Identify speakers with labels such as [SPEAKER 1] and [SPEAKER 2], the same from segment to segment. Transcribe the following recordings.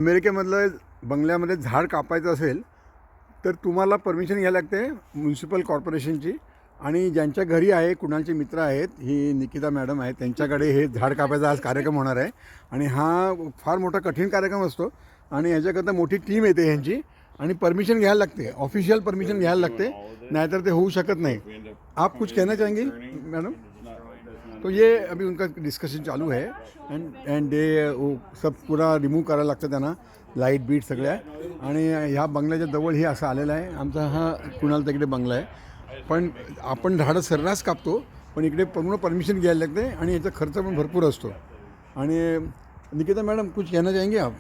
[SPEAKER 1] अमेरिकेमधलं बंगल्यामध्ये झाड कापायचं असेल तर तुम्हाला परमिशन घ्यायला लागते म्युन्सिपल कॉर्पोरेशनची. आणि ज्यांच्या घरी आहे, कुणालचे मित्र आहेत, ही निकिता मॅडम आहेत, त्यांच्याकडे हे झाड कापायचा आज कार्यक्रम होणार आहे. आणि हा फार मोठा कठीण कार्यक्रम असतो आणि ह्याच्याकरता मोठी टीम येते ह्यांची आणि परमिशन घ्यायला लागते, ऑफिशियल परमिशन घ्यायला लागते, नाहीतर ते होऊ शकत नाही. आप कुछ कहना चाहेंगे मैडम? तो ये अभी उनका डिस्कशन चालू है एंड डे वो सब पूरा रिमूव्ह करायला लागतं त्यांना, लाईट बीट सगळ्या. आणि ह्या बंगल्याच्या जवळ हे असं आलेलं आहे. आमचा हा कुणाल तिकडे बंगला आहे. पण आपण झाडं सर्रास कापतो, पण इकडे पूर्ण परमिशन घ्यायला लागते आणि याचा खर्च पण भरपूर असतो. आणि निकिता मैडम कुछ कहना चाहेंगे आप?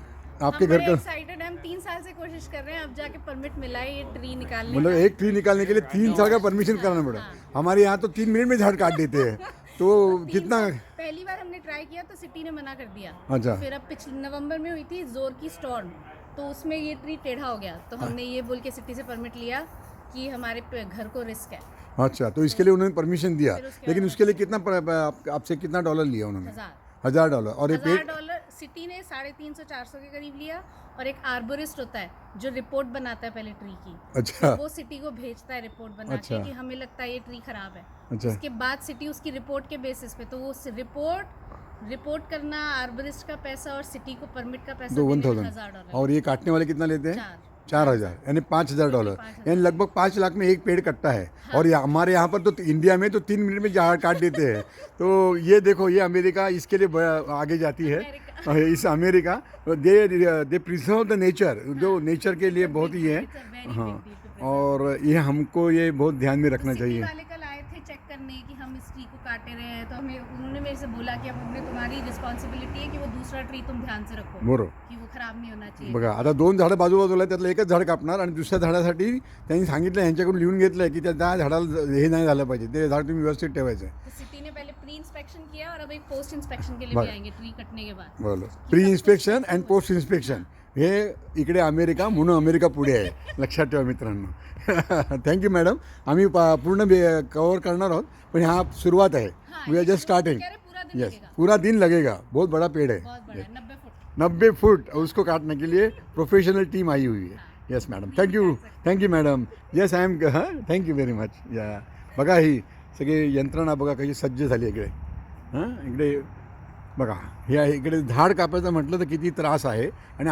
[SPEAKER 1] आपके घर का
[SPEAKER 2] एक्साइटेड है, हम 3 साल से कोशिश कर रहे हैं, अब जाके परमिट मिला है ये ट्री निकालने
[SPEAKER 1] मतलब
[SPEAKER 2] का।
[SPEAKER 1] एक ट्री निकालने के लिए 3 साल का परमिशन कराना पड़ा. हमारे यहाँ तो 3 मिनट में झाड़ काट देते हैं. तो कितना
[SPEAKER 2] पहली बार हमने ट्राई किया तो सिटी ने मना कर दिया.
[SPEAKER 1] अच्छा.
[SPEAKER 2] फिर अब पिछले नवंबर में हुई थी जोर की स्टॉर्म, तो उसमें ये ट्री टेढ़ा हो गया, तो हमने ये बोल के सिटी से परमिट लिया कि हमारे घर को रिस्क है.
[SPEAKER 1] अच्छा, तो इसके लिए उन्होंने परमिशन दिया, लेकिन उसके लिए कितना आपसे कितना डॉलर लिया उन्होंने? $1000. और ये
[SPEAKER 2] $1000 सिटी ने 350-400 के करीब लिया. और एक आर्बोरिस्ट होता है जो रिपोर्ट बनाता है पहले ट्री की.
[SPEAKER 1] अच्छा.
[SPEAKER 2] वो सिटी को भेजता है रिपोर्ट बना
[SPEAKER 1] अच्छा.
[SPEAKER 2] के कि हमें लगता है ये ट्री खराब है.
[SPEAKER 1] अच्छा.
[SPEAKER 2] उसके बाद सिटी उसकी रिपोर्ट के बेसिस पे, तो वो रिपोर्ट करना, आर्बोरिस्ट का पैसा और सिटी को परमिट का पैसा
[SPEAKER 1] तो
[SPEAKER 2] देने में
[SPEAKER 1] $1000.
[SPEAKER 2] $1000.
[SPEAKER 1] और ये काटने वाले कितना लेते हैं?
[SPEAKER 2] 4000.
[SPEAKER 1] यानी $5000. यानी लगभग 5 लाख में एक पेड़ कटता है. और हमारे यहाँ पर तो इंडिया में तो 3 मिनट में झाड़ काट देते हैं. तो ये देखो, ये अमेरिका इसके लिए आगे जाती है. इस America they preserve the nature, जो नेचर के लिए बहुत ही है. हाँ, और ये हमको ये बहुत ध्यान में रखना चाहिए.
[SPEAKER 2] वाले कल आए थे चेक करने कि हम इस ट्री को काटे रहे हैं, तो हमें उन्होंने मेरे से बोला कि अब हमने तुम्हारी रिस्पॉन्सिबिलिटी है कि वो दूसरा ट्री तुम ध्यान से रखो,
[SPEAKER 1] बरोबर.
[SPEAKER 2] की वो खराब नाही होना चाहिए.
[SPEAKER 1] बघा, आता 2 झाडं बाजूबाजूला आहेत, त्यातलं एकच झाड कापणार आणि दुसऱ्या झाडासाठी त्यांनी सांगितलं, ह्यांच्याकडून लिहून घेतलं आहे की त्या झाडाला हे नाही झालं पाहिजे, ते झाड तुम्ही व्यवस्थित ठेवायचं आहे.
[SPEAKER 2] तो सिटी ने पहले प्री इंस्पेक्शन किया और अब एक पोस्ट इंस्पेक्शन के लिए भी आएंगे ट्री कटने के बाद.
[SPEAKER 1] बरोबर. Pre inspection and post inspection हे इकडे अमेरिका, म्हणून अमेरिका पुढे आहे, लक्षात ठेवा मित्रांनो. Thank you madam. आम्ही पूर्ण कवर करणार आहोत, पण हा सुरुवात आहे. We are just starting. Yes, पूरा दिन लगेगा. बहुत बड़ा पेड़ है,
[SPEAKER 2] बहुत बड़ा 90 फुट.
[SPEAKER 1] 90 फुट. उसको काटने के लिए प्रोफेशनल टीम आई हुई है. Yes madam, thank you madam. Yes I am. Thank you very much. या बघा, ही सगळी यंत्रणा बघा कशी सज्ज झाली इकडे. हां, इकडे बघा, हे इकडे झाड कापायचं म्हटलं तर किती त्रास आहे. आणि